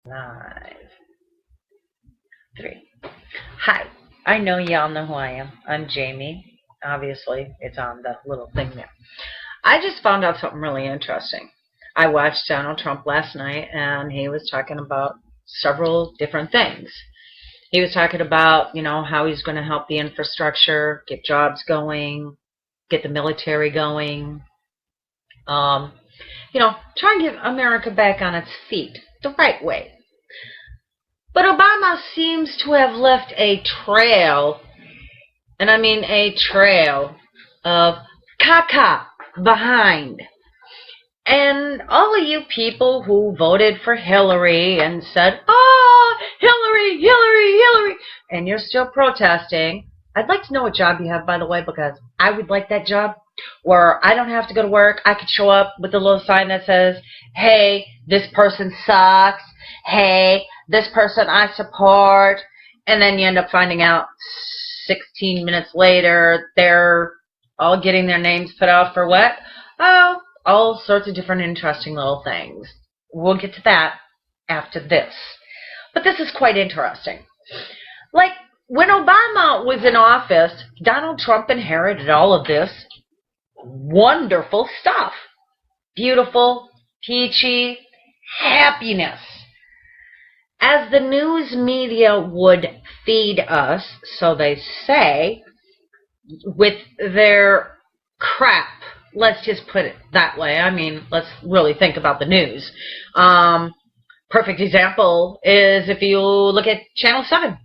Five, three. Hi. I know y'all know who I am. I'm Jamie. Obviously, it's on the little thing there. I just found out something really interesting. I watched Donald Trump last night, and he was talking about several different things. He was talking about, how he's going to help the infrastructure, get jobs going, get the military going, um, try and get America back on its feet the right way. But Obama seems to have left a trail, and I mean a trail, of caca behind. And all of you people who voted for Hillary and said, Hillary, Hillary, Hillary, and you're still protesting, I'd like to know what job you have, by the way, because I would like that job where I don't have to go to work. I could show up with a little sign that says, hey, this person sucks. Hey, this person I support. And then you end up finding out 16 minutes later, they're all getting their names put out for what? Oh, all sorts of different interesting little things. We'll get to that after this. But this is quite interesting. Like, when Obama was in office, Donald Trump inherited all of this wonderful stuff. Beautiful, peachy, happiness. As the news media would feed us, so they say, with their crap. Let's just put it that way. I mean, let's really think about the news. Perfect example is if you look at Channel 7.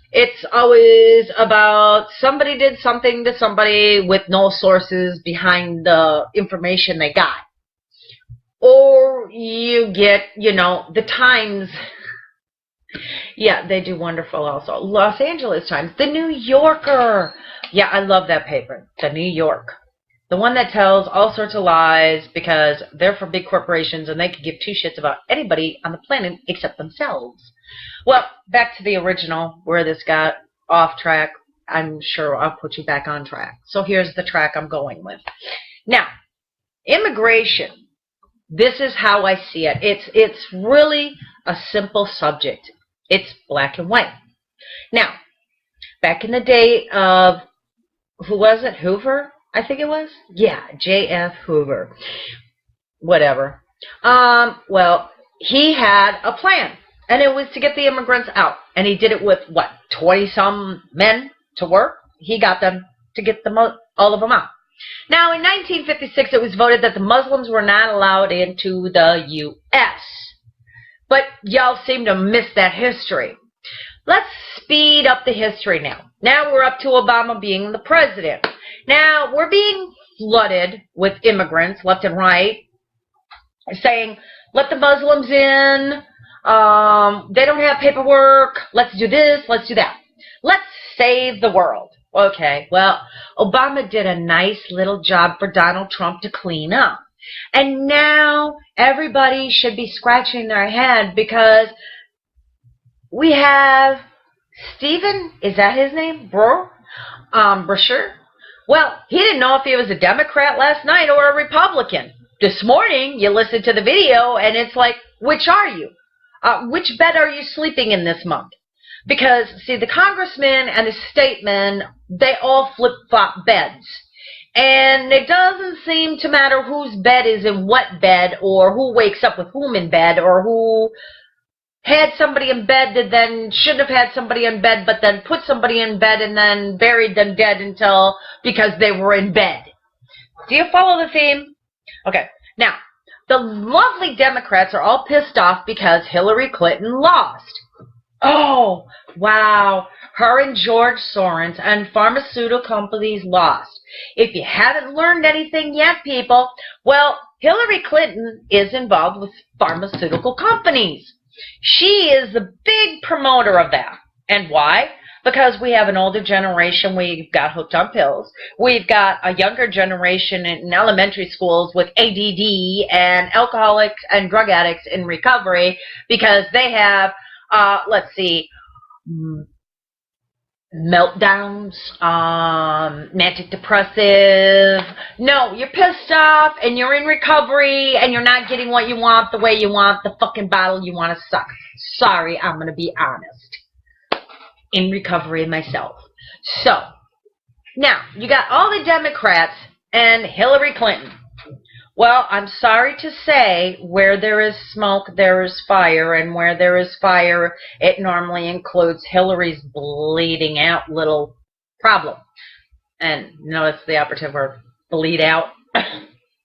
It's always about somebody did something to somebody with no sources behind the information they got. Or you get, the Times. Yeah, they do wonderful also. Los Angeles Times. The New Yorker. Yeah, I love that paper. The New York. The one that tells all sorts of lies because they're for big corporations and they can give two shits about anybody on the planet except themselves. Well, back to the original where this got off track. I'm sure I'll put you back on track. So here's the track I'm going with. Now, immigration. This is how I see it. It's really a simple subject. It's black and white. Now, back in the day of, who was it? Hoover? I think it was? Yeah, J.F. Hoover. Whatever. Well, he had a plan, and it was to get the immigrants out. And he did it with, 20-some men to work? He got them to get all of them out. Now, in 1956, it was voted that the Muslims were not allowed into the U.S. But y'all seem to miss that history. Let's speed up the history now. Now we're up to Obama being the president. Now, we're being flooded with immigrants left and right, saying, let the Muslims in, they don't have paperwork, let's do this, let's do that. Let's save the world. Okay, well, Obama did a nice little job for Donald Trump to clean up. And now everybody should be scratching their head because we have Stephen, is that his name? Brasher? Well, he didn't know if he was a Democrat last night or a Republican. This morning, you listen to the video, and it's like, which are you? Which bed are you sleeping in this month? Because, see, the congressmen and the statemen, they all flip-flop beds. And it doesn't seem to matter whose bed is in what bed or who wakes up with whom in bed or who had somebody in bed that then should have had somebody in bed but then put somebody in bed and then buried them dead because they were in bed. Do you follow the theme? Okay. Now, the lovely Democrats are all pissed off because Hillary Clinton lost. Oh, wow. Her and George Soros and pharmaceutical companies lost. If you haven't learned anything yet, people, well, Hillary Clinton is involved with pharmaceutical companies. She is the big promoter of that. And why? Because we have an older generation, we've got hooked on pills. We've got a younger generation in elementary schools with ADD and alcoholics and drug addicts in recovery because they have, meltdowns, manic depressive. No, you're pissed off and you're in recovery and you're not getting what you want the way you want, the fucking bottle you want to suck. Sorry, I'm going to be honest. In recovery myself. So, now, you got all the Democrats and Hillary Clinton. Well, I'm sorry to say, where there is smoke, there is fire, and where there is fire, it normally includes Hillary's bleeding out little problem. And notice the operative word, bleed out.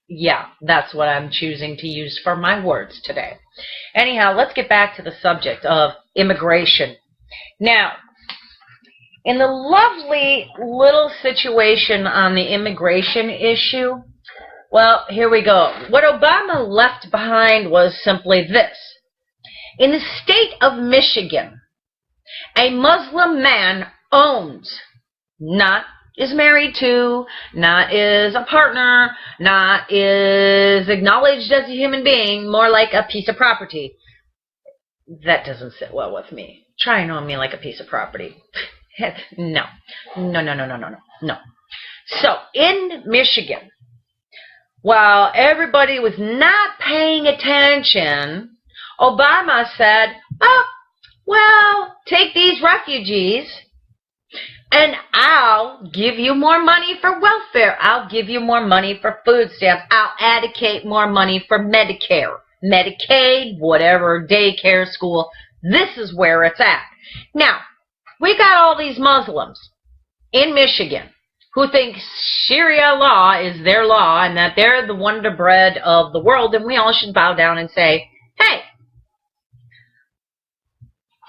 Yeah, that's what I'm choosing to use for my words today. Anyhow, let's get back to the subject of immigration. Now, in the lovely little situation on the immigration issue, well, here we go. What Obama left behind was simply this. In the state of Michigan, a Muslim man owns, not is married to, not is a partner, not is acknowledged as a human being, more like a piece of property. That doesn't sit well with me. Try and own me like a piece of property. No. No. So, in Michigan, while everybody was not paying attention, Obama said, oh, well, take these refugees and I'll give you more money for welfare. I'll give you more money for food stamps. I'll allocate more money for Medicare, Medicaid, whatever, daycare, school. This is where it's at. Now, we got all these Muslims in Michigan who think Sharia law is their law and that they're the wonder bread of the world, and we all should bow down and say, hey,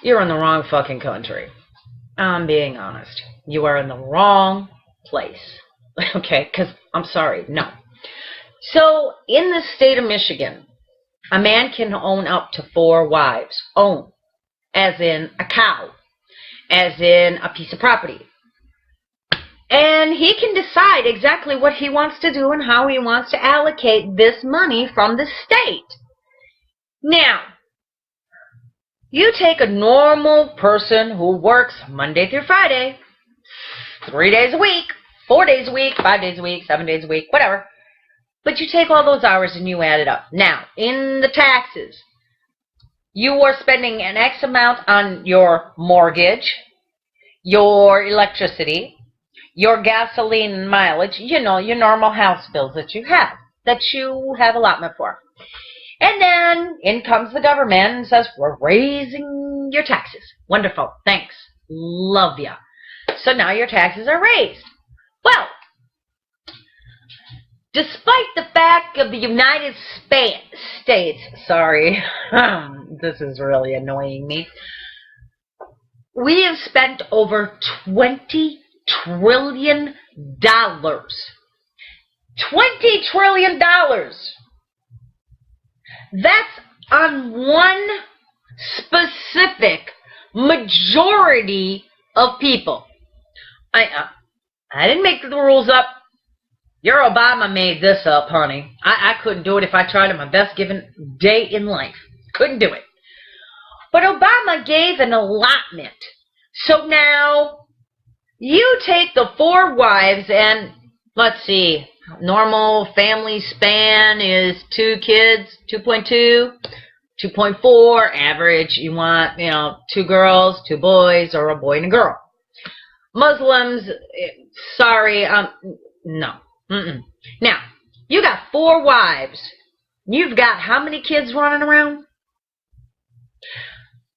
you're in the wrong fucking country. I'm being honest. You are in the wrong place. Okay, because I'm sorry, no. So, in the state of Michigan, a man can own up to 4 wives. Own, as in a cow, as in a piece of property. And he can decide exactly what he wants to do and how he wants to allocate this money from the state. Now, you take a normal person who works Monday through Friday, 3 days a week, 4 days a week, 5 days a week, 7 days a week, whatever. But you take all those hours and you add it up. Now, in the taxes, you are spending an X amount on your mortgage, your electricity, your gasoline and mileage, you know, your normal house bills that you have allotment for. And then in comes the government and says, we're raising your taxes. Wonderful. Thanks. Love ya. So now your taxes are raised. Well, despite the fact of the United States, sorry, this is really annoying me, we have spent over $20 trillion. $20 trillion. That's on one specific majority of people. I didn't make the rules up. Your Obama made this up, honey. I couldn't do it if I tried on my best given day in life. Couldn't do it. But Obama gave an allotment. So now, you take the 4 wives and, let's see, normal family span is 2 kids, 2.2, 2.4, average, you want, 2 girls, 2 boys, or a boy and a girl. Muslims, sorry, no. Now, you got 4 wives. You've got how many kids running around?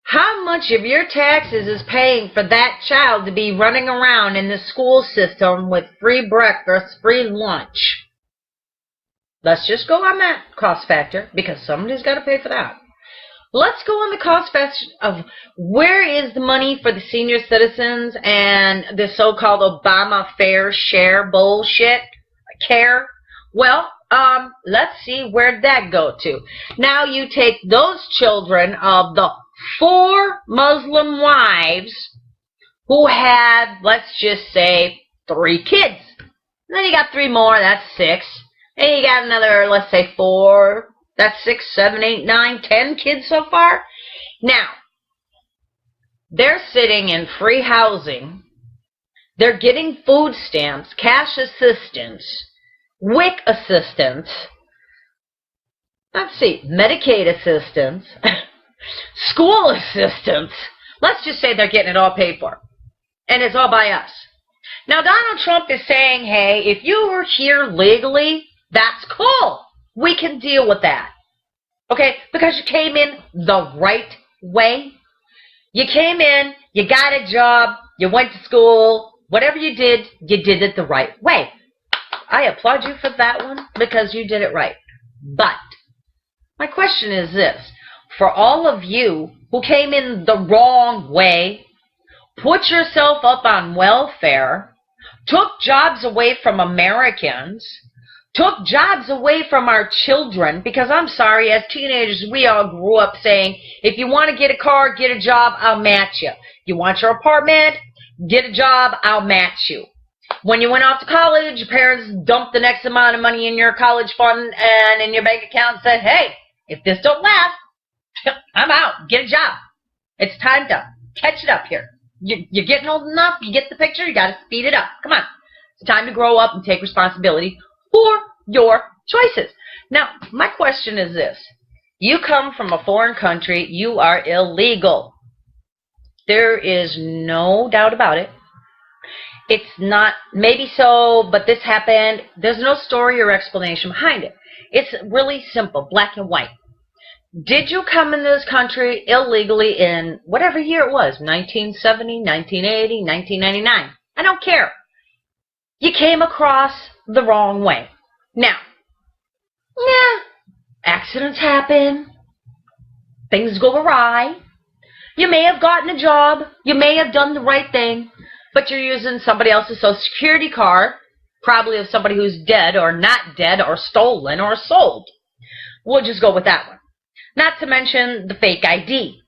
How much of your taxes is paying for that child to be running around in the school system with free breakfast, free lunch? Let's just go on that cost factor, because somebody's got to pay for that. Let's go on the cost factor of where is the money for the senior citizens and the so-called Obama fair share bullshit care. Well, let's see where'd that go to. Now you take those children of the 4 Muslim wives who had, let's just say, 3 kids. And then you got 3 more, that's 6. And you got another, let's say, 4, that's 6, 7, 8, 9, 10 kids so far. Now, they're sitting in free housing They're getting food stamps, cash assistance, WIC assistance, let's see, Medicaid assistance, school assistance. Let's just say they're getting it all paid for. And it's all by us. Now, Donald Trump is saying, hey, if you were here legally, that's cool. We can deal with that. Okay? Because you came in the right way. You came in, you got a job, you went to school, whatever you did it the right way. I applaud you for that one because you did it right. But my question is this. For all of you who came in the wrong way, put yourself up on welfare, took jobs away from Americans, took jobs away from our children, because I'm sorry, as teenagers, we all grew up saying, if you want to get a car, get a job, I'll match you. You want your apartment, get a job, I'll match you. When you went off to college, your parents dumped the next amount of money in your college fund and in your bank account and said, hey, if this don't last, I'm out. Get a job. It's time to catch it up here. You're getting old enough. You get the picture. You got to speed it up. Come on. It's time to grow up and take responsibility for your choices. Now, my question is this. You come from a foreign country. You are illegal. There is no doubt about it. It's not, maybe so, but this happened. There's no story or explanation behind it. It's really simple, black and white. Did you come in this country illegally in whatever year it was, 1970, 1980, 1999? I don't care. You came across the wrong way. Now, accidents happen. Things go awry. You may have gotten a job. You may have done the right thing, but you're using somebody else's Social Security card, probably of somebody who's dead or not dead or stolen or sold. We'll just go with that one. Not to mention the fake ID.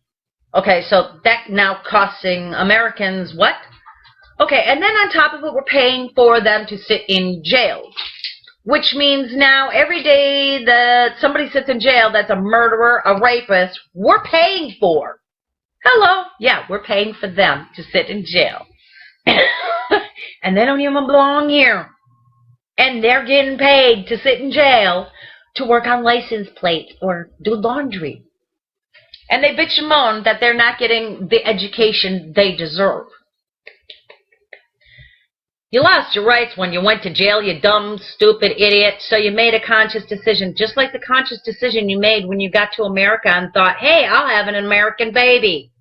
Okay, so that now costing Americans what? Okay, and then on top of it, we're paying for them to sit in jail. Which means now every day that somebody sits in jail that's a murderer, a rapist, we're paying for. Hello? Yeah, we're paying for them to sit in jail. And they don't even belong here. And they're getting paid to sit in jail to work on license plates or do laundry. And they bitch and moan that they're not getting the education they deserve. You lost your rights when you went to jail, you dumb, stupid idiot. So you made a conscious decision, just like the conscious decision you made when you got to America and thought, hey, I'll have an American baby.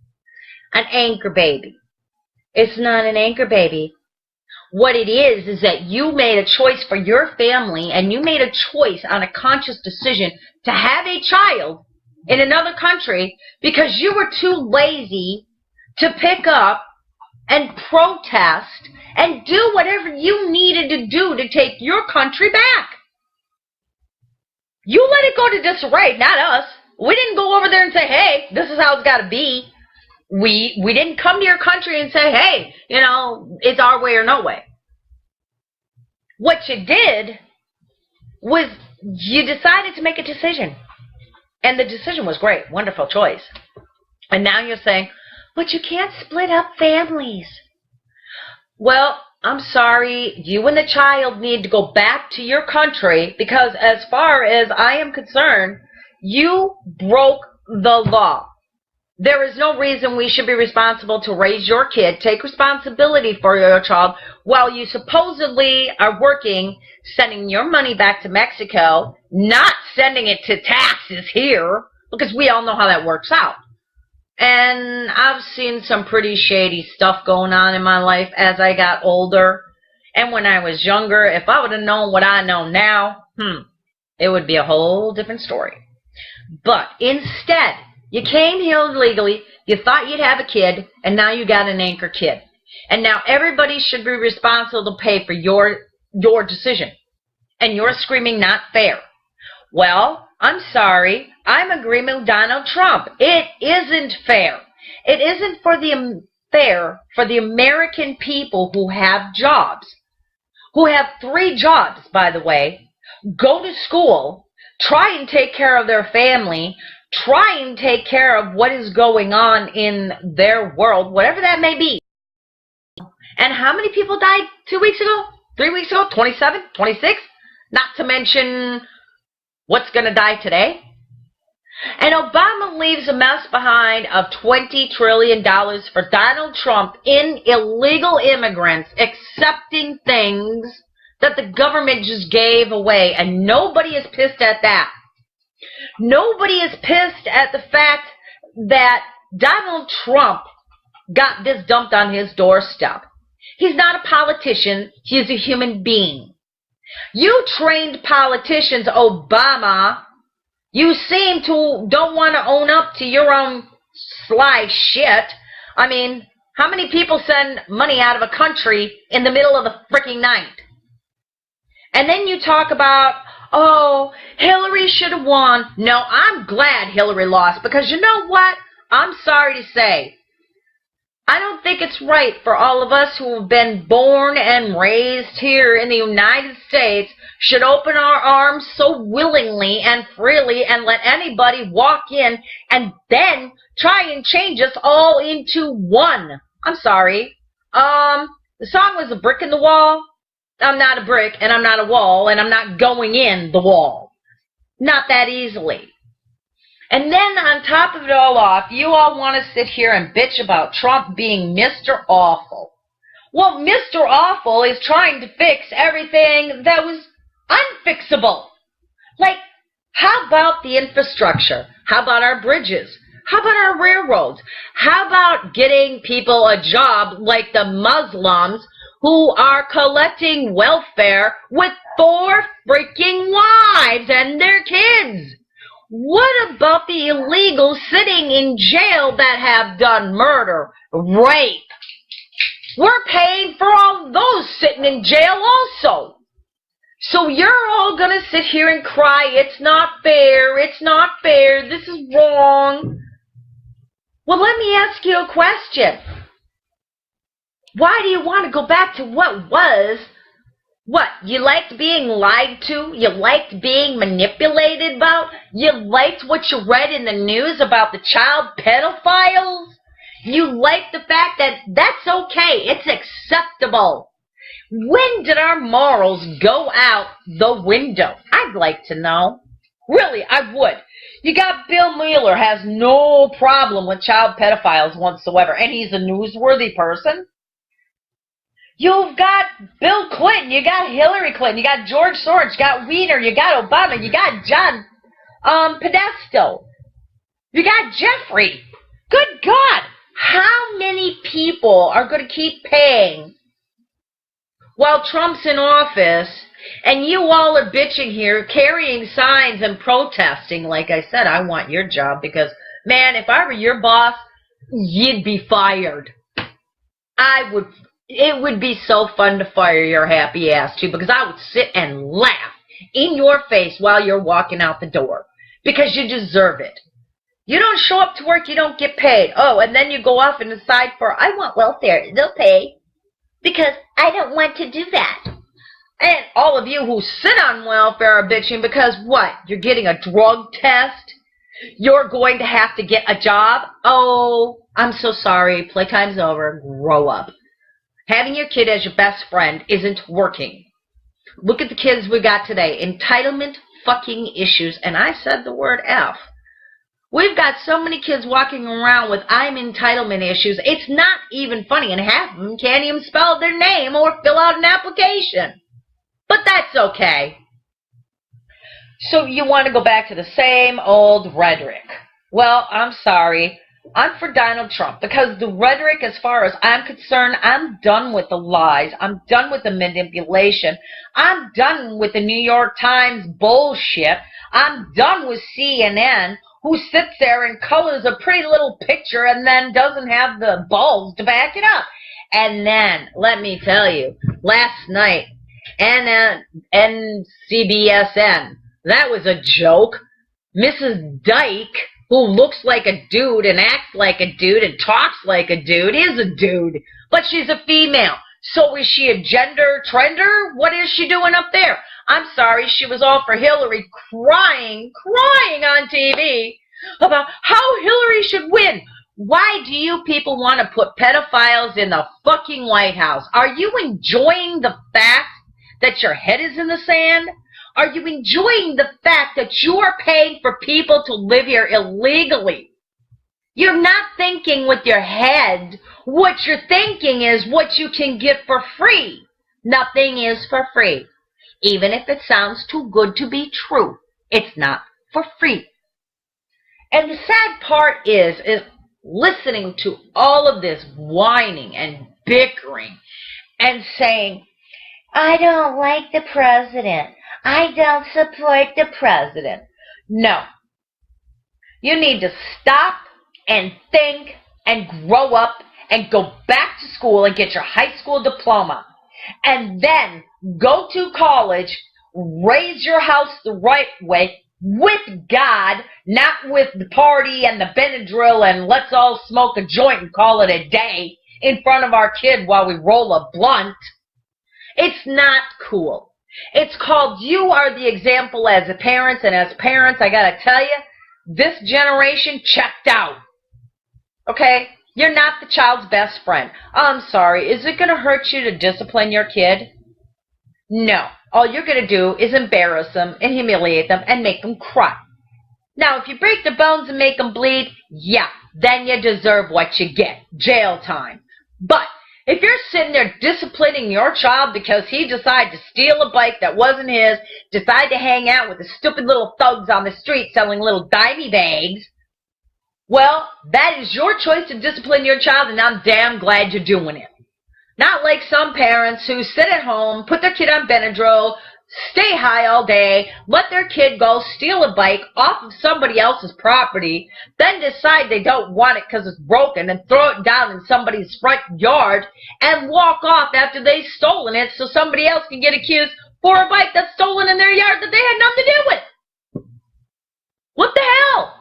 An anchor baby. It's not an anchor baby. What it is that you made a choice for your family, and you made a choice on a conscious decision to have a child in another country because you were too lazy to pick up and protest and do whatever you needed to do to take your country back. You let it go to disarray, not us. We didn't go over there and say, hey, this is how it's got to be. We didn't come to your country and say, hey, it's our way or no way. What you did was you decided to make a decision. And the decision was great. Wonderful choice. And now you're saying, but you can't split up families. Well, I'm sorry. You and the child need to go back to your country because as far as I am concerned, you broke the law. There is no reason we should be responsible to raise your kid, take responsibility for your child, while you supposedly are working, sending your money back to Mexico, not sending it to taxes here, because we all know how that works out. And I've seen some pretty shady stuff going on in my life as I got older. And when I was younger, if I would have known what I know now, it would be a whole different story. But instead, you came here illegally, you thought you'd have a kid, and now you got an anchor kid. And now everybody should be responsible to pay for your decision. And you're screaming not fair. Well, I'm sorry, I'm agreeing with Donald Trump. It isn't fair. It isn't fair for the American people who have jobs, who have 3 jobs, by the way, go to school, try and take care of their family, try and take care of what is going on in their world, whatever that may be. And how many people died 2 weeks ago? 3 weeks ago? 27? 26? Not to mention what's going to die today. And Obama leaves a mess behind of $20 trillion for Donald Trump in illegal immigrants accepting things that the government just gave away. And nobody is pissed at that. Nobody is pissed at the fact that Donald Trump got this dumped on his doorstep. He's not a politician. He's a human being. You trained politicians, Obama. You seem to don't want to own up to your own sly shit. I mean, how many people send money out of a country in the middle of the freaking night? And then you talk about, oh, Hillary should have won. No, I'm glad Hillary lost because you know what? I'm sorry to say, I don't think it's right for all of us who have been born and raised here in the United States should open our arms so willingly and freely and let anybody walk in and then try and change us all into one. I'm sorry. The song was A Brick in the Wall. I'm not a brick and I'm not a wall and I'm not going in the wall. Not that easily. And then on top of it all off, you all want to sit here and bitch about Trump being Mr. Awful. Well, Mr. Awful is trying to fix everything that was unfixable. Like, how about the infrastructure? How about our bridges? How about our railroads? How about getting people a job like the Muslims who are collecting welfare with 4 freaking wives and their kids? What about the illegals sitting in jail that have done murder, rape? We're paying for all those sitting in jail also. So you're all going to sit here and cry, it's not fair, this is wrong. Well, let me ask you a question. Why do you want to go back to what was? What, you liked being lied to? You liked being manipulated about? You liked what you read in the news about the child pedophiles? You liked the fact that that's okay, it's acceptable. When did our morals go out the window? I'd like to know. Really, I would. You got Bill Mueller has no problem with child pedophiles whatsoever, and he's a newsworthy person. You've got Bill Clinton, you got Hillary Clinton, you got George Soros, you got Weiner, you got Obama, you got John Podesta, you got Jeffrey. Good God, how many people are going to keep paying while Trump's in office and you all are bitching here, carrying signs and protesting? Like I said, I want your job because, man, if I were your boss, you'd be fired. It would be so fun to fire your happy ass too, because I would sit and laugh in your face while you're walking out the door because you deserve it. You don't show up to work, you don't get paid. Oh, and then you go off and decide for, I want welfare. They'll pay because I don't want to do that. And all of you who sit on welfare are bitching because what? You're getting a drug test? You're going to have to get a job? Oh, I'm so sorry. Playtime's over. Grow up. Having your kid as your best friend isn't working. Look at the kids we got today. Entitlement fucking issues. And I said the word F. We've got so many kids walking around with I'm entitlement issues. It's not even funny. And half of them can't even spell their name or fill out an application. But that's okay. So you want to go back to the same old rhetoric. Well, I'm sorry. I'm for Donald Trump because the rhetoric, as far as I'm concerned, I'm done with the lies. I'm done with the manipulation. I'm done with the New York Times bullshit. I'm done with CNN, who sits there and colors a pretty little picture and then doesn't have the balls to back it up. And then, let me tell you, last night, NCBSN, that was a joke. Mrs. Dyke, who looks like a dude and acts like a dude and talks like a dude, is a dude, but she's a female. So is she a gender trender? What is she doing up there? I'm sorry, she was all for Hillary, crying on TV about how Hillary should win. Why do you people want to put pedophiles in the fucking White House? Are you enjoying the fact that your head is in the sand? Are you enjoying the fact that you are paying for people to live here illegally? You're not thinking with your head. What you're thinking is what you can get for free. Nothing is for free. Even if it sounds too good to be true, it's not for free. And the sad part is listening to all of this whining and bickering and saying, I don't like the president. I don't support the president. No. You need to stop and think and grow up and go back to school and get your high school diploma. And then go to college, raise your house the right way, with God, not with the party and the Benadryl and let's all smoke a joint and call it a day in front of our kid while we roll a blunt. It's not cool. It's called you are the example as a parent, and as parents, I gotta tell you, this generation checked out. Okay? You're not the child's best friend. I'm sorry. Is it gonna hurt you to discipline your kid? No. All you're going to do is embarrass them and humiliate them and make them cry. Now, if you break their bones and make them bleed, yeah, then you deserve what you get. Jail time. But if you're sitting there disciplining your child because he decided to steal a bike that wasn't his, decide to hang out with the stupid little thugs on the street selling little dimey bags, well, that is your choice to discipline your child, and I'm damn glad you're doing it. Not like some parents who sit at home, put their kid on Benadryl, stay high all day, let their kid go steal a bike off of somebody else's property, then decide they don't want it because it's broken and throw it down in somebody's front yard and walk off after they've stolen it so somebody else can get accused for a bike that's stolen in their yard that they had nothing to do with. What the hell?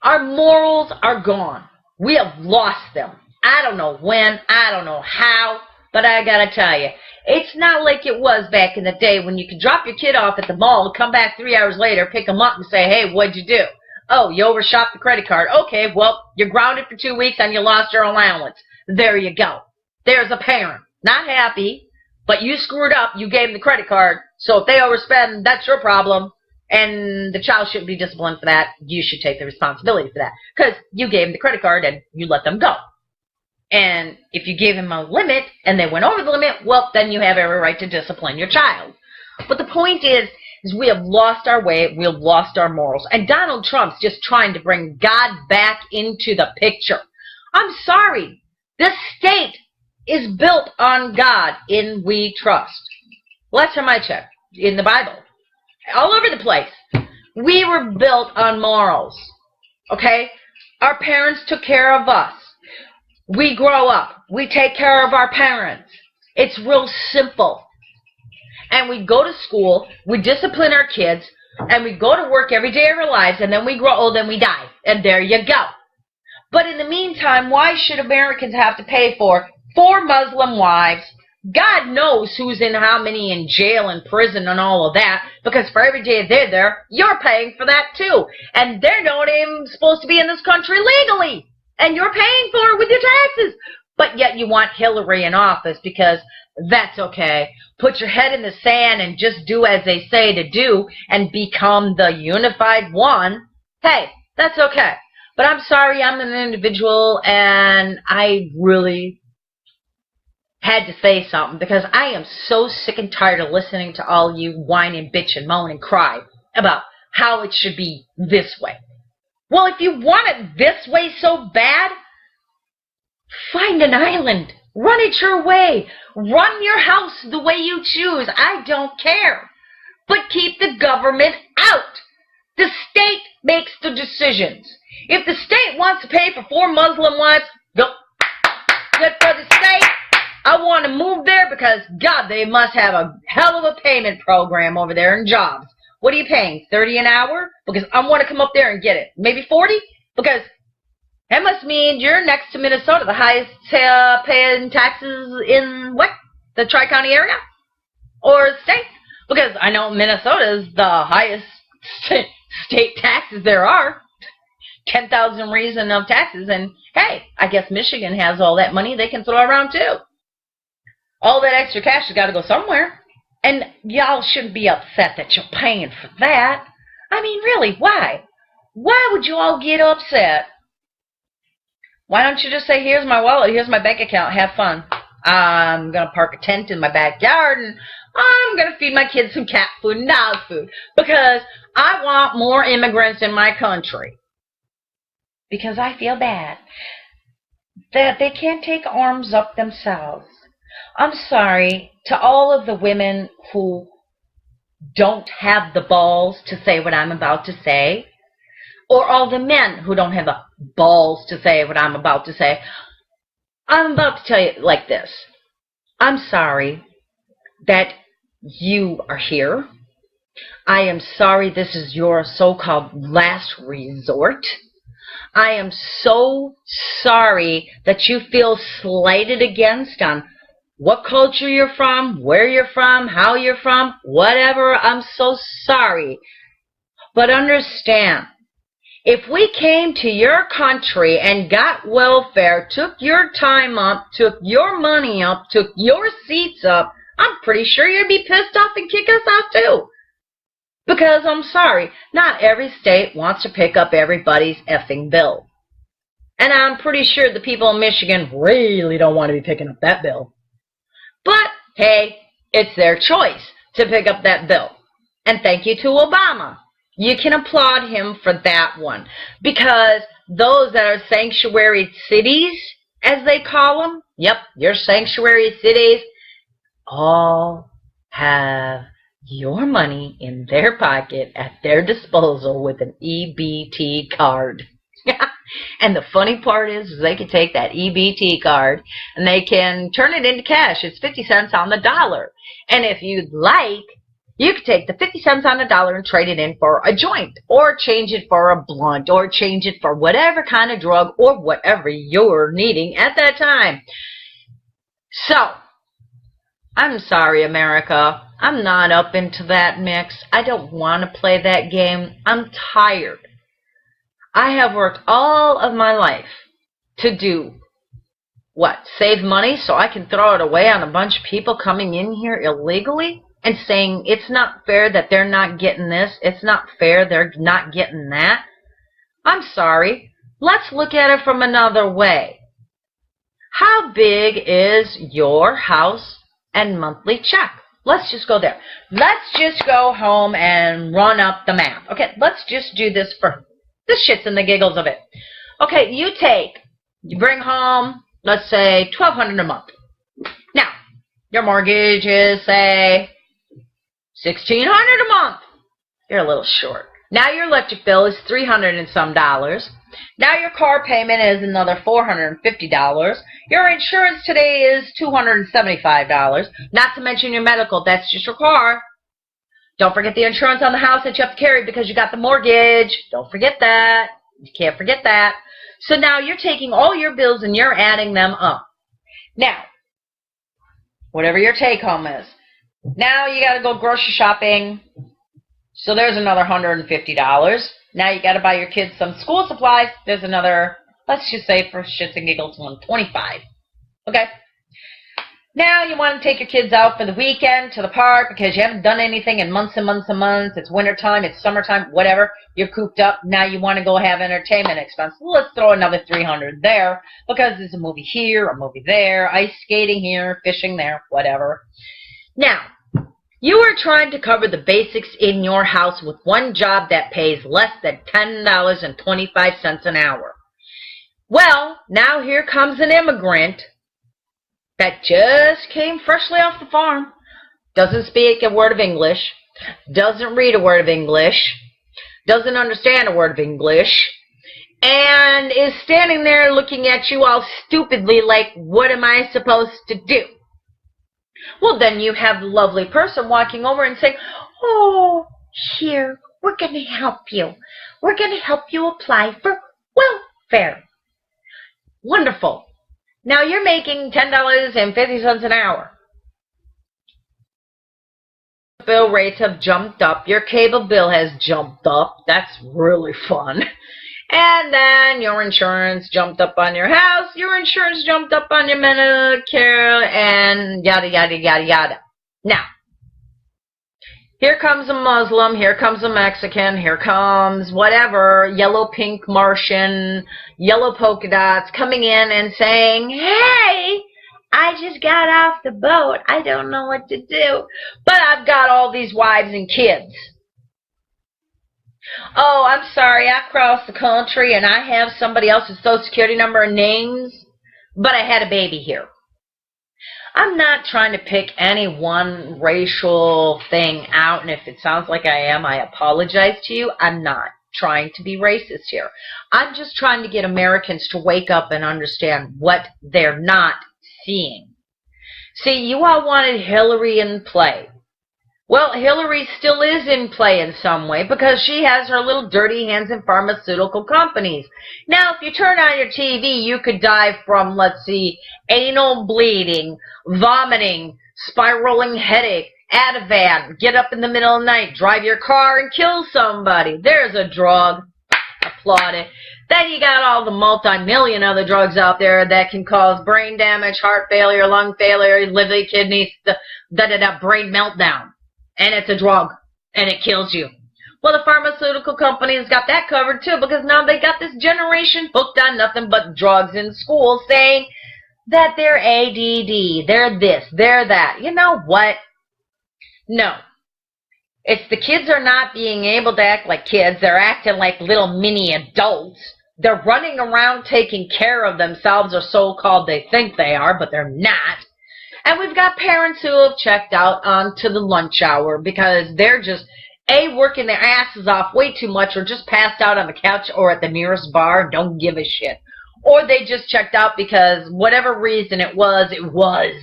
Our morals are gone. We have lost them. I don't know when, I don't know how, but I gotta tell you, it's not like it was back in the day when you could drop your kid off at the mall, come back 3 hours later, pick them up and say, hey, what'd you do? Oh, you overshot the credit card. Okay, well, you're grounded for 2 weeks and you lost your allowance. There you go. There's a parent. Not happy, but you screwed up, you gave them the credit card, so if they overspend, that's your problem, and the child shouldn't be disciplined for that. You should take the responsibility for that, because you gave them the credit card and you let them go. And if you gave them a limit and they went over the limit, well, then you have every right to discipline your child. But the point is we have lost our way, we have lost our morals. And Donald Trump's just trying to bring God back into the picture. I'm sorry. This state is built on God in we trust. Last time I checked, in the Bible. All over the place. We were built on morals. Okay? Our parents took care of us. We grow up. We take care of our parents. It's real simple. And we go to school, we discipline our kids, and we go to work every day of our lives, and then we grow old and we die. And there you go. But in the meantime, why should Americans have to pay for 4 Muslim wives? God knows who's in how many in jail and prison and all of that, because for every day they're there, you're paying for that too. And they're not even supposed to be in this country legally. And you're paying for it with your taxes. But yet you want Hillary in office because that's okay. Put your head in the sand and just do as they say to do and become the unified one. Hey, that's okay. But I'm sorry, I'm an individual and I really had to say something because I am so sick and tired of listening to all you whine and bitch and moan and cry about how it should be this way. Well, if you want it this way so bad, find an island. Run it your way. Run your house the way you choose. I don't care. But keep the government out. The state makes the decisions. If the state wants to pay for 4 Muslim wives, go. Good for the state. I want to move there because, God, they must have a hell of a payment program over there in jobs. What are you paying, 30 an hour? Because I want to come up there and get it. Maybe 40? Because that must mean you're next to Minnesota, the highest paying taxes in what? The Tri-County area? Or state? Because I know Minnesota is the highest state taxes there are. 10,000 reason of taxes. And hey, I guess Michigan has all that money they can throw around too. All that extra cash has got to go somewhere. And y'all shouldn't be upset that you're paying for that. I mean, really, why? Why would you all get upset? Why don't you just say, here's my wallet, here's my bank account, have fun. I'm going to park a tent in my backyard and I'm going to feed my kids some cat food and dog food because I want more immigrants in my country. Because I feel bad that they can't take arms up themselves. I'm sorry to all of the women who don't have the balls to say what I'm about to say, or all the men who don't have the balls to say what I'm about to say. I'm about to tell you like this. I'm sorry that you are here. I am sorry this is your so-called last resort. I am so sorry that you feel slighted against on what culture you're from, where you're from, how you're from, whatever. I'm so sorry. But understand, if we came to your country and got welfare, took your time up, took your money up, took your seats up, I'm pretty sure you'd be pissed off and kick us out too. Because I'm sorry, not every state wants to pick up everybody's effing bill. And I'm pretty sure the people in Michigan really don't want to be picking up that bill. But, hey, it's their choice to pick up that bill. And thank you to Obama. You can applaud him for that one. Because those that are sanctuary cities, as they call them, yep, your sanctuary cities, all have your money in their pocket at their disposal with an EBT card. And the funny part is they can take that EBT card and they can turn it into cash. It's 50 cents on the dollar. And if you'd like, you could take the 50 cents on the dollar and trade it in for a joint, or change it for a blunt, or change it for whatever kind of drug or whatever you're needing at that time. So, I'm sorry, America. I'm not up into that mix. I don't want to play that game. I'm tired. I have worked all of my life to do what? Save money so I can throw it away on a bunch of people coming in here illegally and saying it's not fair that they're not getting this. It's not fair they're not getting that. I'm sorry. Let's look at it from another way. How big is your house and monthly check? Let's just go there. Let's just go home and run up the math. Okay, let's just do this for the shits and the giggles of it. Okay, you bring home, let's say, $1,200 a month. Now, your mortgage is, say, $1,600 a month. You're a little short. Now your electric bill is $300 and some dollars. Now your car payment is another $450. Your insurance today is $275. Not to mention your medical. That's just your car. Don't forget the insurance on the house that you have to carry because you got the mortgage. Don't forget that. You can't forget that. So now you're taking all your bills and you're adding them up. Now, whatever your take home is. Now you got to go grocery shopping. So there's another $150. Now you got to buy your kids some school supplies. There's another, let's just say for shits and giggles, $125. Okay. Now you want to take your kids out for the weekend to the park because you haven't done anything in months and months and months. It's wintertime, it's summertime, whatever. You're cooped up. Now you want to go have entertainment expense. Let's throw another $300 there because there's a movie here, a movie there, ice skating here, fishing there, whatever. Now, you are trying to cover the basics in your house with one job that pays less than $10.25 an hour. Well, now here comes an immigrant that just came freshly off the farm, doesn't speak a word of English, doesn't read a word of English, doesn't understand a word of English, and is standing there looking at you all stupidly like, what am I supposed to do? Well, then you have the lovely person walking over and saying, oh, here, we're going to help you. We're going to help you apply for welfare. Wonderful. Now you're making $10.50 an hour. Bill rates have jumped up. Your cable bill has jumped up. That's really fun. And then your insurance jumped up on your house, your insurance jumped up on your Medicare, and yada, yada, yada, yada. Now, here comes a Muslim, here comes a Mexican, here comes whatever, yellow, pink, Martian, yellow polka dots coming in and saying, hey, I just got off the boat. I don't know what to do, but I've got all these wives and kids. Oh, I'm sorry, I crossed the country and I have somebody else's social security number and names, but I had a baby here. I'm not trying to pick any one racial thing out, and if it sounds like I am, I apologize to you. I'm not trying to be racist here. I'm just trying to get Americans to wake up and understand what they're not seeing. See, you all wanted Hillary in play. Well, Hillary still is in play in some way because she has her little dirty hands in pharmaceutical companies. Now, if you turn on your TV, you could die from, let's see, anal bleeding, vomiting, spiraling headache, Ativan, get up in the middle of the night, drive your car and kill somebody. There's a drug. Applaud it. Then you got all the multi-million other drugs out there that can cause brain damage, heart failure, lung failure, liver, kidneys, brain meltdown. And it's a drug, and it kills you. Well, the pharmaceutical companies got that covered, too, because now they got this generation hooked on nothing but drugs in school saying that they're ADD, they're this, they're that. You know what? No. It's the kids are not being able to act like kids. They're acting like little mini adults. They're running around taking care of themselves, or so-called they think they are, but they're not. And we've got parents who have checked out onto the lunch hour because they're just, A, working their asses off way too much, or just passed out on the couch or at the nearest bar and don't give a shit. Or they just checked out because whatever reason it was, it was.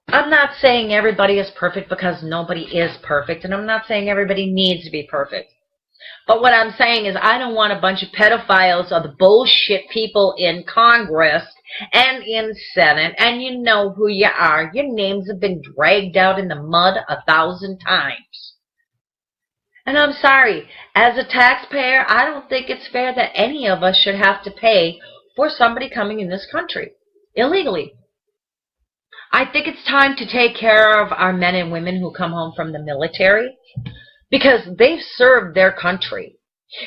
I'm not saying everybody is perfect because nobody is perfect, and I'm not saying everybody needs to be perfect. But what I'm saying is I don't want a bunch of pedophiles or the bullshit people in Congress and in Senate, and you know who you are. Your names have been dragged out in the mud 1,000 times. And I'm sorry, as a taxpayer, I don't think it's fair that any of us should have to pay for somebody coming in this country illegally. I think it's time to take care of our men and women who come home from the military, because they've served their country.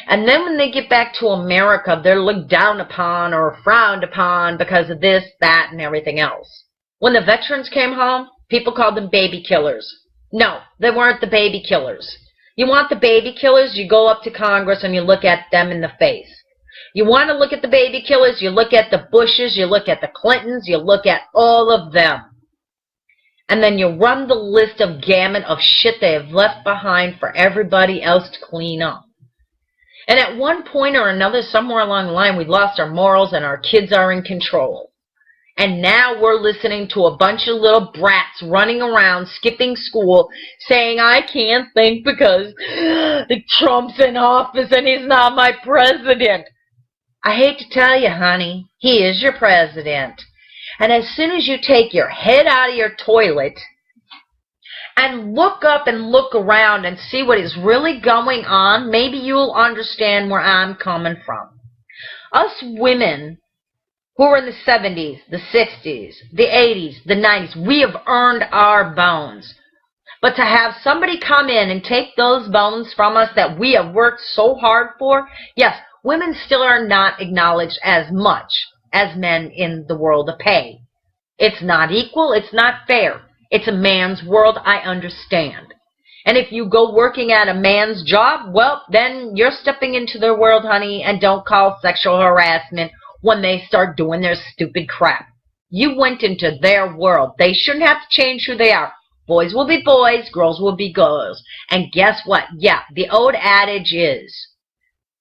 And then when they get back to America, they're looked down upon or frowned upon because of this, that, and everything else. When the veterans came home, people called them baby killers. No, they weren't the baby killers. You want the baby killers, you go up to Congress and you look at them in the face. You want to look at the baby killers, you look at the Bushes, you look at the Clintons, you look at all of them. And then you run the list of gamut of shit they have left behind for everybody else to clean up. And at one point or another, somewhere along the line, we lost our morals and our kids are in control. And now we're listening to a bunch of little brats running around, skipping school, saying, I can't think because Trump's in office and he's not my president. I hate to tell you, honey, he is your president. And as soon as you take your head out of your toilet and look up and look around and see what is really going on, maybe you'll understand where I'm coming from. Us women who are in the 70s, the 60s, the 80s, the 90s, we have earned our bones. But to have somebody come in and take those bones from us that we have worked so hard for, yes, women still are not acknowledged as much as men in the world of pay. It's not equal, it's not fair. It's a man's world, I understand. And if you go working at a man's job, well, then you're stepping into their world, honey, and don't call sexual harassment when they start doing their stupid crap. You went into their world. They shouldn't have to change who they are. Boys will be boys, girls will be girls. And guess what? Yeah, the old adage is,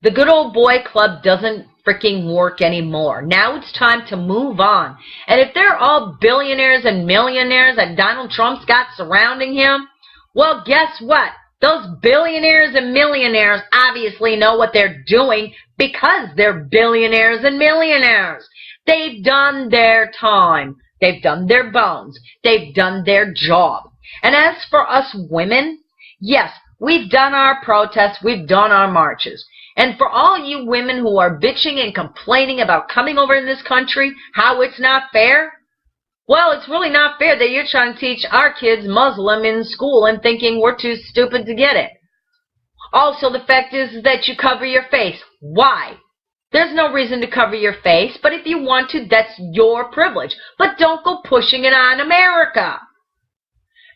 the good old boy club doesn't freaking work anymore. Now it's time to move on. And if they're all billionaires and millionaires that Donald Trump's got surrounding him, well, guess what? Those billionaires and millionaires obviously know what they're doing because they're billionaires and millionaires. They've done their time. They've done their bones. They've done their job. And as for us women, yes, we've done our protests. We've done our marches. And for all you women who are bitching and complaining about coming over in this country, how it's not fair, well, it's really not fair that you're trying to teach our kids Muslim in school and thinking we're too stupid to get it. Also, the fact is that you cover your face. Why? There's no reason to cover your face, but if you want to, that's your privilege. But don't go pushing it on America.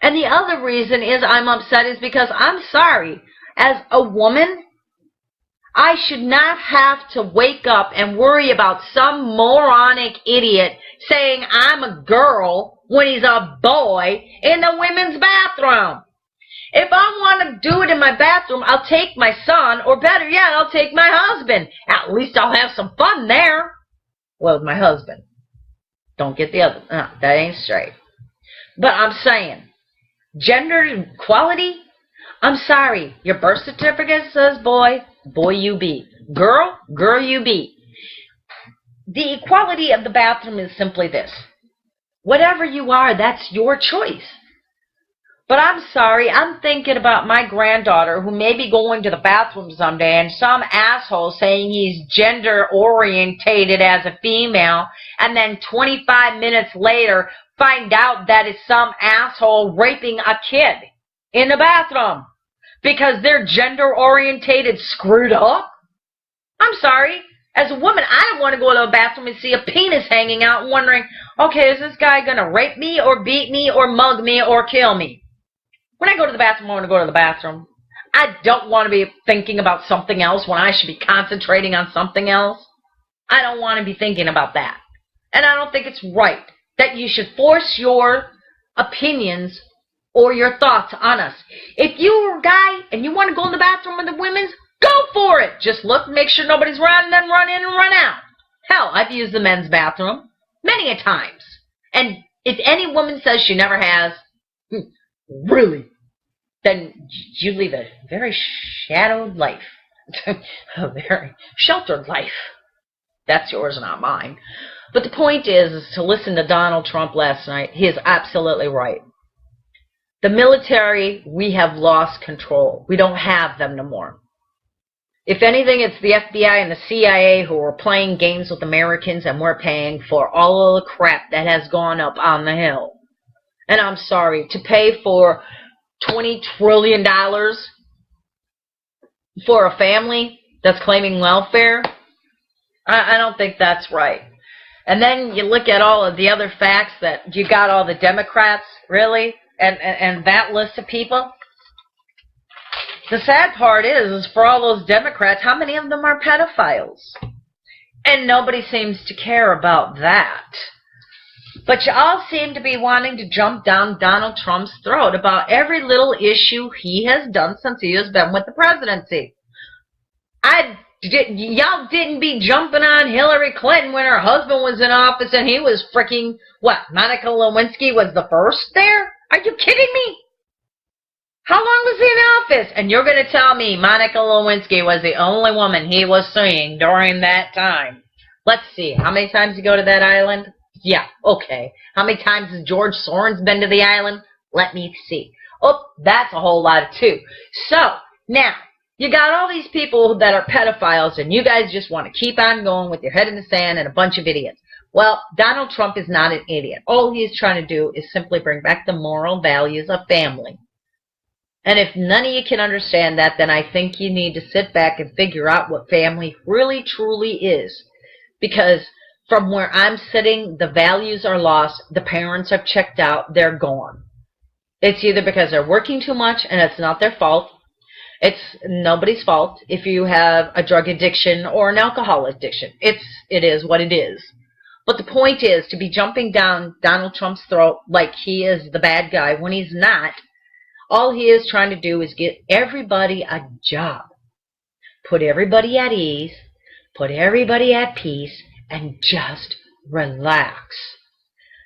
And the other reason is I'm upset is because I'm sorry, as a woman, I should not have to wake up and worry about some moronic idiot saying I'm a girl when he's a boy in the women's bathroom. If I want to do it in my bathroom, I'll take my son, or better yet, I'll take my husband. At least I'll have some fun there. Well, my husband. Don't get the other. That ain't straight. But I'm saying, gender equality? I'm sorry. Your birth certificate says boy, boy you be. Girl, girl you be. The equality of the bathroom is simply this. Whatever you are, that's your choice. But I'm sorry, I'm thinking about my granddaughter who may be going to the bathroom someday and some asshole saying he's gender orientated as a female, and then 25 minutes later find out that it's some asshole raping a kid in the bathroom because they're gender orientated screwed up. I'm sorry. As a woman, I don't want to go to a bathroom and see a penis hanging out and wondering, okay, is this guy going to rape me or beat me or mug me or kill me? When I go to the bathroom, I want to go to the bathroom. I don't want to be thinking about something else when I should be concentrating on something else. I don't want to be thinking about that. And I don't think it's right that you should force your opinions or your thoughts on us. If you're a guy and you want to go in the bathroom with the women's, go for it. Just look, make sure nobody's running, then run in and run out. Hell, I've used the men's bathroom many a times. And if any woman says she never has, really, then you live a very shadowed life. A very sheltered life. That's yours, not mine. But the point is to listen to Donald Trump last night. He is absolutely right. The military, we have lost control. We don't have them no more. If anything, it's the FBI and the CIA who are playing games with Americans, and we're paying for all of the crap that has gone up on the hill. And I'm sorry, to pay for $20 trillion for a family that's claiming welfare, I don't think that's right. And then you look at all of the other facts that you got all the Democrats, really, and that list of people. The sad part is for all those Democrats, how many of them are pedophiles? And nobody seems to care about that. But you all seem to be wanting to jump down Donald Trump's throat about every little issue he has done since he has been with the presidency. Y'all didn't be jumping on Hillary Clinton when her husband was in office and he was freaking, Monica Lewinsky was the first there? Are you kidding me? How long was he in office? And you're going to tell me Monica Lewinsky was the only woman he was seeing during that time. Let's see. How many times did you go to that island? Yeah, okay. How many times has George Soros been to the island? Let me see. Oh, that's a whole lot too. So, now, you got all these people that are pedophiles, and you guys just want to keep on going with your head in the sand and a bunch of idiots. Well, Donald Trump is not an idiot. All he's trying to do is simply bring back the moral values of family. And if none of you can understand that, then I think you need to sit back and figure out what family really truly is. Because from where I'm sitting, the values are lost. The parents have checked out. They're gone. It's either because they're working too much and it's not their fault. It's nobody's fault if you have a drug addiction or an alcohol addiction. It is what it is. But the point is to be jumping down Donald Trump's throat like he is the bad guy when he's not. All he is trying to do is get everybody a job. Put everybody at ease. Put everybody at peace. And just relax.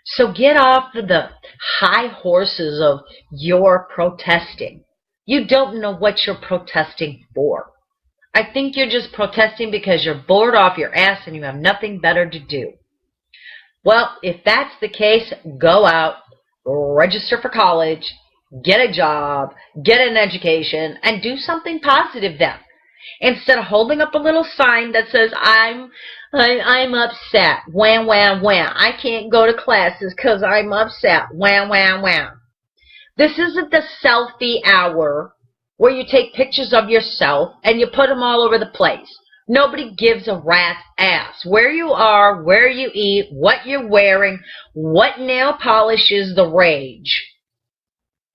So get off the high horses of your protesting. You don't know what you're protesting for. I think you're just protesting because you're bored off your ass and you have nothing better to do. Well, if that's the case, go out, register for college, get a job, get an education, and do something positive then. instead of holding up a little sign that says, I'm upset, wham, wham, wham. I can't go to classes because I'm upset, wham, wham, wham. This isn't the selfie hour where you take pictures of yourself and you put them all over the place. Nobody gives a rat's ass where you are, where you eat, what you're wearing, what nail polish is the rage.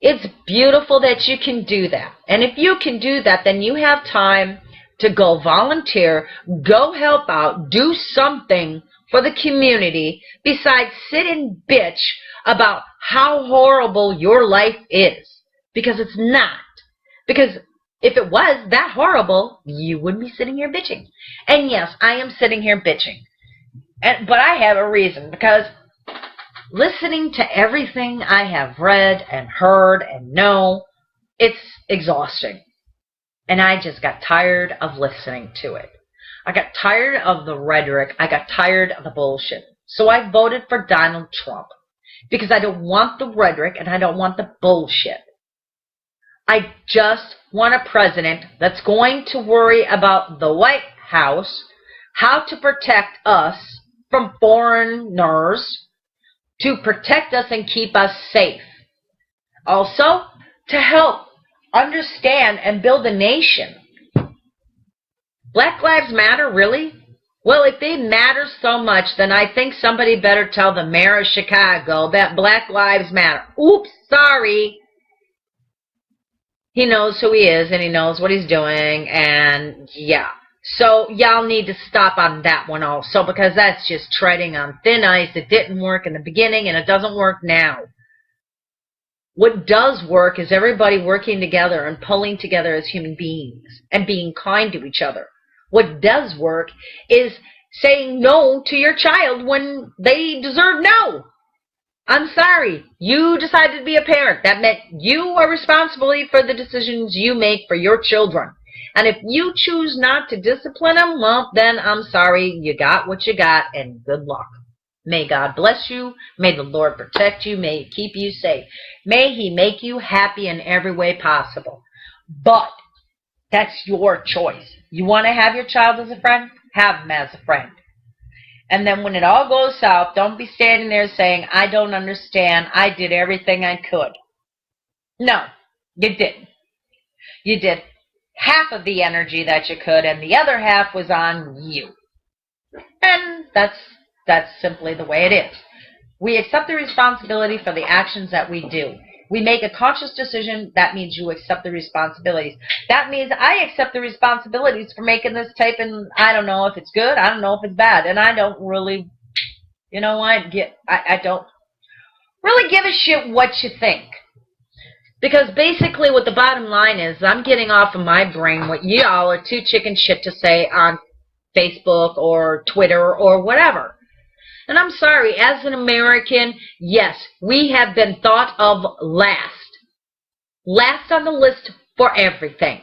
It's beautiful that you can do that. And if you can do that, then you have time to go volunteer, go help out, do something for the community besides sit and bitch about how horrible your life is. Because it's not. Because if it was that horrible, you wouldn't be sitting here bitching. And yes, I am sitting here bitching. But I have a reason, because listening to everything I have read and heard and know, it's exhausting. And I just got tired of listening to it. I got tired of the rhetoric. I got tired of the bullshit. So I voted for Donald Trump, because I don't want the rhetoric and I don't want the bullshit. I just want a president that's going to worry about the White House, how to protect us from foreigners, to protect us and keep us safe. Also, to help understand and build a nation. Black Lives Matter, really? Well, if they matter so much, then I think somebody better tell the mayor of Chicago that Black Lives Matter. Oops, sorry. He knows who he is and he knows what he's doing, and yeah. So y'all need to stop on that one also, because that's just treading on thin ice. It didn't work in the beginning and it doesn't work now. What does work is everybody working together and pulling together as human beings and being kind to each other. What does work is saying no to your child when they deserve no. I'm sorry, you decided to be a parent. That meant you are responsible for the decisions you make for your children. And if you choose not to discipline them, well, then I'm sorry, you got what you got, and good luck. May God bless you. May the Lord protect you. May He keep you safe. May He make you happy in every way possible. But that's your choice. You want to have your child as a friend? Have him as a friend. And then when it all goes south, don't be standing there saying, I don't understand. I did everything I could. No, you didn't. You did half of the energy that you could, and the other half was on you. And that's simply the way it is. We accept the responsibility for the actions that we do. We make a conscious decision. That means you accept the responsibilities. That means I accept the responsibilities for making this tape, and I don't know if it's good. I don't know if it's bad. And I don't really, you know what, I don't really give a shit what you think. Because basically what the bottom line is, I'm getting off of my brain what y'all are too chicken shit to say on Facebook or Twitter or whatever. And I'm sorry, as an American, yes, we have been thought of last. Last on the list for everything.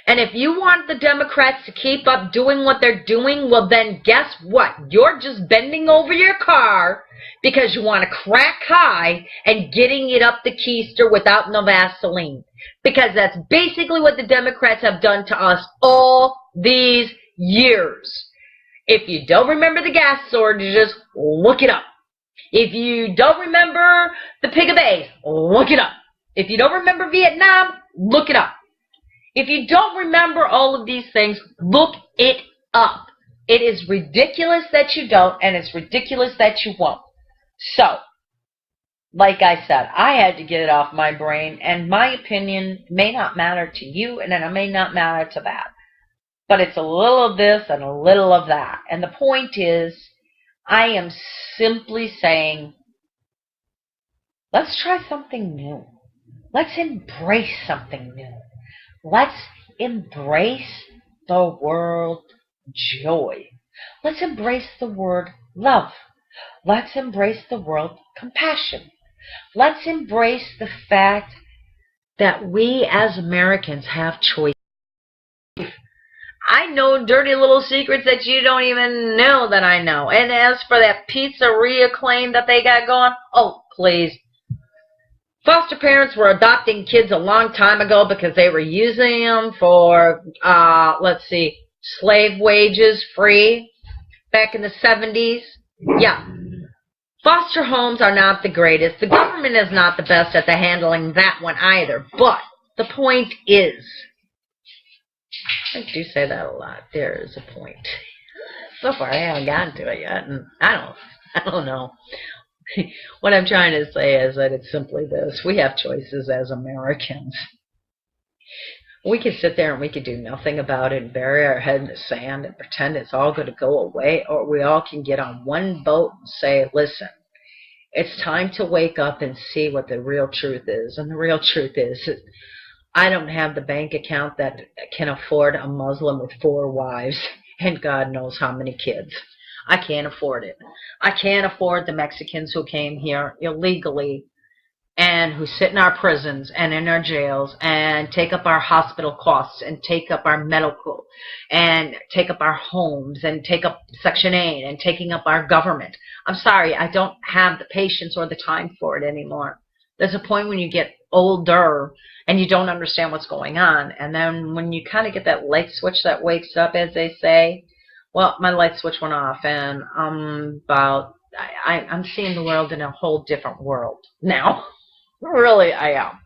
And if you want the Democrats to keep up doing what they're doing, well then guess what? You're just bending over your car because you want to crack high and getting it up the keister without no Vaseline. Because that's basically what the Democrats have done to us all these years. If you don't remember the gas shortages, look it up. If you don't remember the Pig of Ace, look it up. If you don't remember Vietnam, look it up. If you don't remember all of these things, look it up. It is ridiculous that you don't, and it's ridiculous that you won't. So, like I said, I had to get it off my brain, and my opinion may not matter to you, and it may not matter to that. But it's a little of this and a little of that. And the point is, I am simply saying, let's try something new. Let's embrace something new. Let's embrace the word joy. Let's embrace the word love. Let's embrace the word compassion. Let's embrace the fact that we as Americans have choice. I know dirty little secrets that you don't even know that I know. And as for that pizzeria claim that they got going, oh, please. Foster parents were adopting kids a long time ago because they were using them for, slave wages free back in the 70s. Yeah. Foster homes are not the greatest. The government is not the best at the handling that one either. But the point is, I do say that a lot. There is a point. So far, I haven't gotten to it yet, and I don't know. What I'm trying to say is that it's simply this. We have choices as Americans. We could sit there and we could do nothing about it and bury our head in the sand and pretend it's all going to go away, or we all can get on one boat and say, listen, it's time to wake up and see what the real truth is. And the real truth is I don't have the bank account that can afford a Muslim with 4 wives and God knows how many kids. I can't afford it. I can't afford the Mexicans who came here illegally and who sit in our prisons and in our jails and take up our hospital costs and take up our medical and take up our homes and take up Section 8 and taking up our government. I'm sorry, I don't have the patience or the time for it anymore. There's a point when you get older and you don't understand what's going on. And then when you kind of get that light switch that wakes up, as they say, well, my light switch went off, and I'm seeing the world in a whole different world now. Really, I am.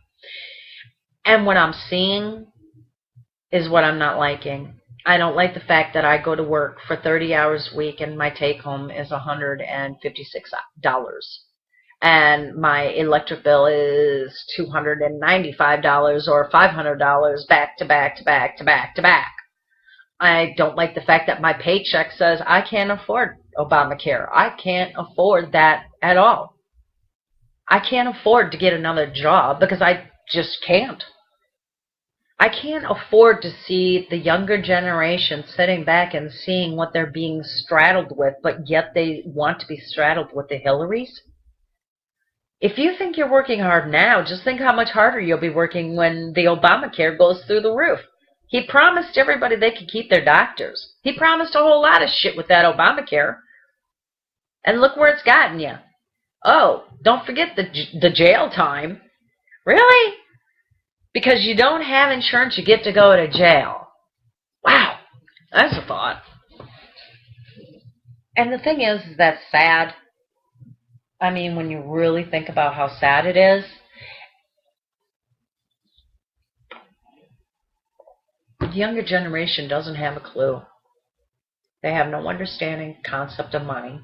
And what I'm seeing is what I'm not liking. I don't like the fact that I go to work for 30 hours a week and my take home is $156. And my electric bill is $295 or $500 back to back to back to back to back. I don't like the fact that my paycheck says I can't afford Obamacare. I can't afford that at all. I can't afford to get another job because I just can't. I can't afford to see the younger generation sitting back and seeing what they're being straddled with, but yet they want to be straddled with the Hillarys. If you think you're working hard now, just think how much harder you'll be working when the Obamacare goes through the roof. He promised everybody they could keep their doctors. He promised a whole lot of shit with that Obamacare. And look where it's gotten you. Oh, don't forget the jail time. Really? Because you don't have insurance, you get to go to jail. Wow, that's a thought. And the thing is, that's sad. I mean, when you really think about how sad it is, the younger generation doesn't have a clue. They have no understanding, concept of money.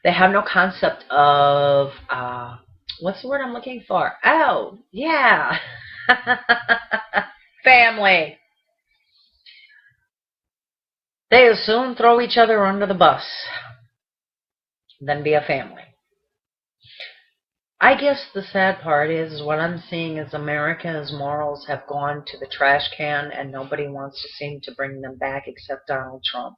They have no concept of, what's the word I'm looking for? Oh, yeah. Family. They as soon throw each other under the bus than be a family. I guess the sad part is what I'm seeing is America's morals have gone to the trash can and nobody wants to seem to bring them back except Donald Trump.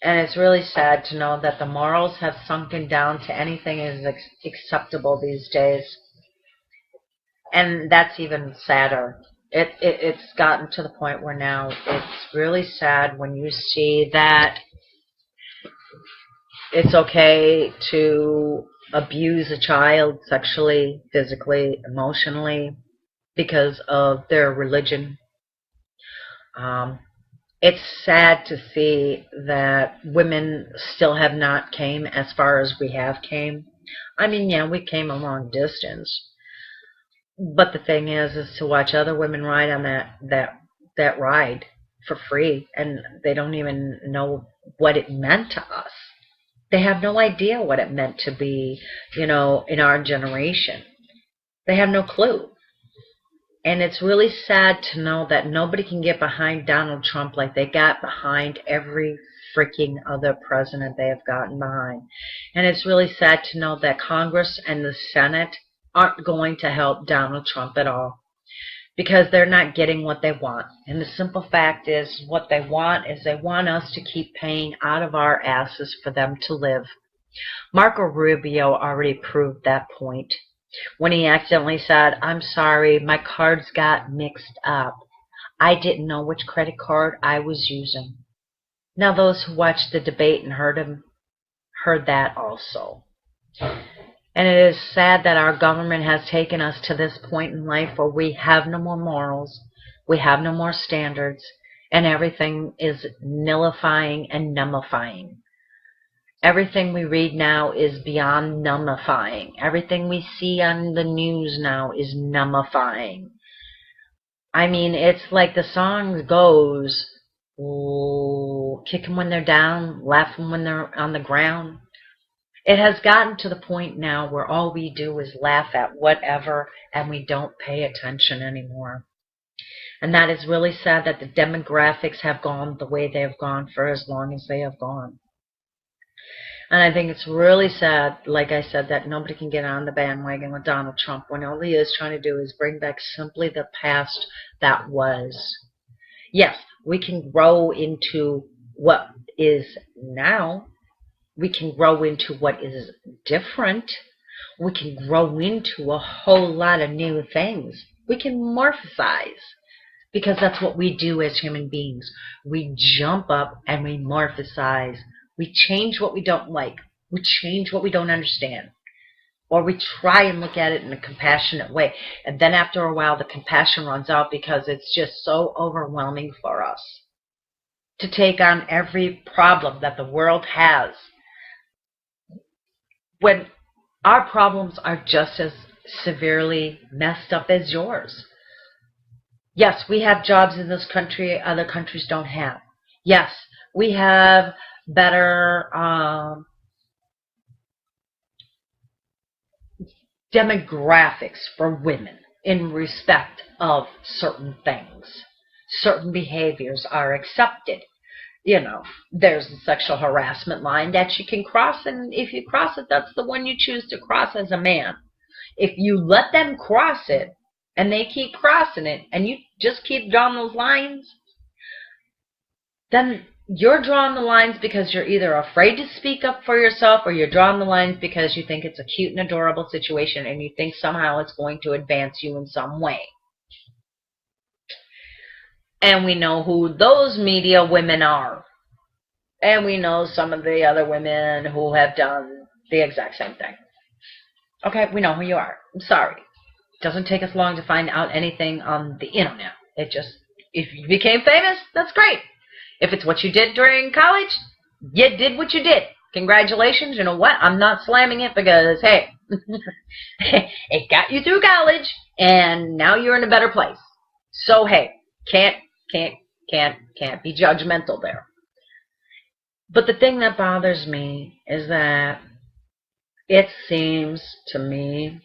And it's really sad to know that the morals have sunken down to anything is acceptable these days. And that's even sadder. It's gotten to the point where now it's really sad when you see that it's okay to abuse a child sexually, physically, emotionally because of their religion. It's sad to see that women still have not came as far as we have came. I mean, yeah, we came a long distance. But the thing is to watch other women ride on that ride for free, and they don't even know what it meant to us. They have no idea what it meant to be, in our generation. They have no clue. And it's really sad to know that nobody can get behind Donald Trump like they got behind every freaking other president they have gotten behind. And it's really sad to know that Congress and the Senate aren't going to help Donald Trump at all because they're not getting what they want. And the simple fact is what they want is they want us to keep paying out of our asses for them to live. Marco Rubio already proved that point when he accidentally said, "I'm sorry, my cards got mixed up. I didn't know which credit card I was using." Now those who watched the debate and heard him heard that also. And it is sad that our government has taken us to this point in life where we have no more morals, we have no more standards, and everything is nullifying and numbifying. Everything we read now is beyond numbifying. Everything we see on the news now is numbifying. I mean, it's like the song goes, kick them when they're down, laugh them when they're on the ground. It has gotten to the point now where all we do is laugh at whatever and we don't pay attention anymore. And that is really sad that the demographics have gone the way they have gone for as long as they have gone. And I think it's really sad, like I said, that nobody can get on the bandwagon with Donald Trump when all he is trying to do is bring back simply the past that was. Yes, we can grow into what is now. We can grow into what is different. We can grow into a whole lot of new things. We can morphosize, because that's what we do as human beings. We jump up and we morphosize. We change what we don't like. We change what we don't understand. Or we try and look at it in a compassionate way. And then after a while, the compassion runs out because it's just so overwhelming for us to take on every problem that the world has, when our problems are just as severely messed up as yours. Yes, we have jobs in this country other countries don't have. Yes, we have better demographics for women in respect of certain things. Certain behaviors are accepted. You know, there's the sexual harassment line that you can cross, and if you cross it, that's the one you choose to cross as a man. If you let them cross it, and they keep crossing it, and you just keep drawing those lines, then you're drawing the lines because you're either afraid to speak up for yourself, or you're drawing the lines because you think it's a cute and adorable situation, and you think somehow it's going to advance you in some way. And we know who those media women are. And we know some of the other women who have done the exact same thing. Okay, we know who you are. I'm sorry. It doesn't take us long to find out anything on the internet. It just, if you became famous, that's great. If it's what you did during college, you did what you did. Congratulations. You know what? I'm not slamming it because, hey, it got you through college, and now you're in a better place. So, hey, can't be judgmental there. But the thing that bothers me is that it seems to me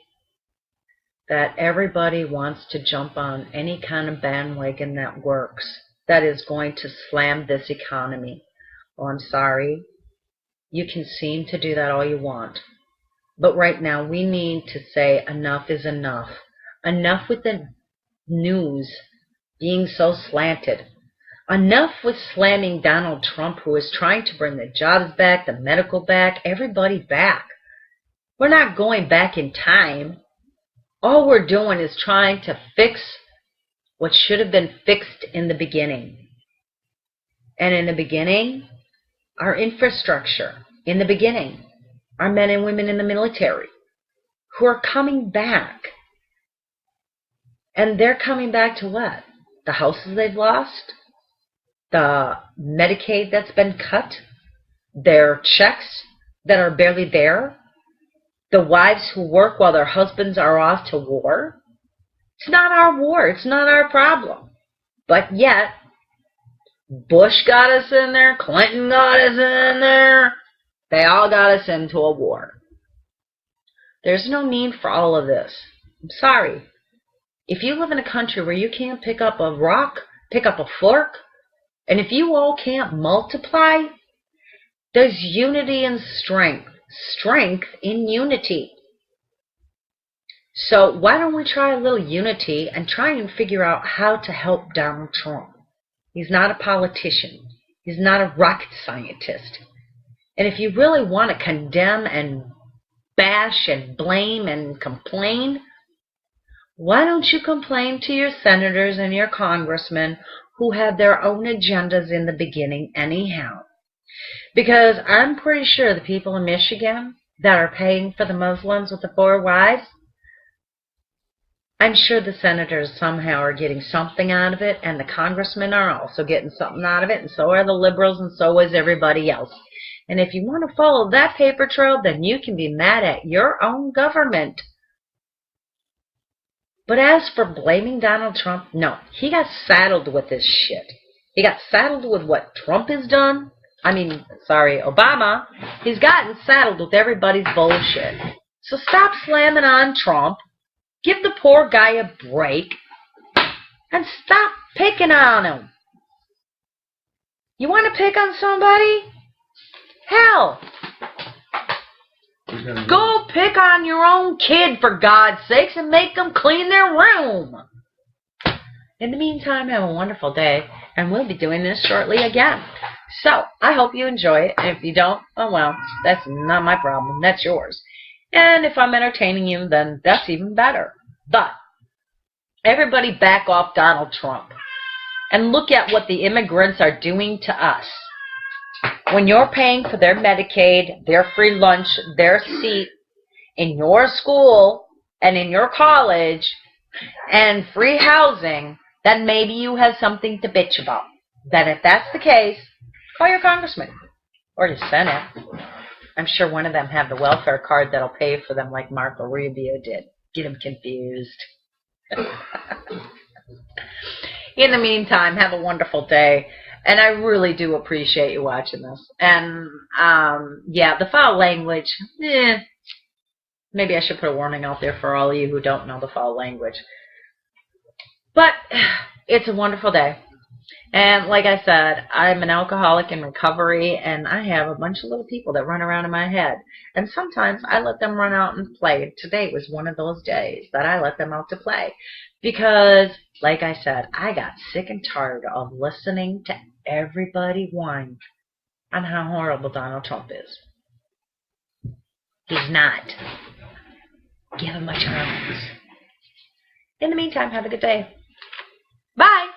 that everybody wants to jump on any kind of bandwagon that works, that is going to slam this economy. Well, I'm sorry. You can seem to do that all you want. But right now we need to say enough is enough. Enough with the news being so slanted. Enough with slamming Donald Trump, who is trying to bring the jobs back, the medical back, everybody back. We're not going back in time. All we're doing is trying to fix what should have been fixed in the beginning. And in the beginning, our infrastructure. In the beginning, our men and women in the military who are coming back. And they're coming back to what? The houses they've lost? The Medicaid that's been cut? Their checks that are barely there? The wives who work while their husbands are off to war? It's not our war. It's not our problem. But yet, Bush got us in there. Clinton got us in there. They all got us into a war. There's no need for all of this. I'm sorry. If you live in a country where you can't pick up a rock, pick up a fork, and if you all can't multiply, there's unity and strength. Strength in unity. So why don't we try a little unity and try and figure out how to help Donald Trump? He's not a politician. He's not a rocket scientist. And if you really want to condemn and bash and blame and complain, why don't you complain to your senators and your congressmen who had their own agendas in the beginning anyhow? Because I'm pretty sure the people in Michigan that are paying for the Muslims with the 4 wives, I'm sure the senators somehow are getting something out of it, and the congressmen are also getting something out of it, and so are the liberals, and so is everybody else. And if you want to follow that paper trail, then you can be mad at your own government. But as for blaming Donald Trump, no, he got saddled with this shit. He got saddled with what Trump has done. Obama. He's gotten saddled with everybody's bullshit. So stop slamming on Trump. Give the poor guy a break. And stop picking on him. You want to pick on somebody? Hell. Go pick on your own kid, for God's sakes, and make them clean their room. In the meantime, have a wonderful day, and we'll be doing this shortly again. So, I hope you enjoy it, and if you don't, oh well, that's not my problem, that's yours. And if I'm entertaining you, then that's even better. But, everybody back off Donald Trump, and look at what the immigrants are doing to us. When you're paying for their Medicaid, their free lunch, their seat in your school and in your college, and free housing, then maybe you have something to bitch about. Then if that's the case, call your congressman or your Senate. I'm sure one of them have the welfare card that'll pay for them like Marco Rubio did. Get them confused. In the meantime, have a wonderful day. And I really do appreciate you watching this. And, yeah, the foul language, maybe I should put a warning out there for all of you who don't know the foul language. But it's a wonderful day. And like I said, I'm an alcoholic in recovery, and I have a bunch of little people that run around in my head. And sometimes I let them run out and play. Today was one of those days that I let them out to play. Because, like I said, I got sick and tired of listening to everybody whine on how horrible Donald Trump is. He's not. Give him a chance. In the meantime, have a good day. Bye.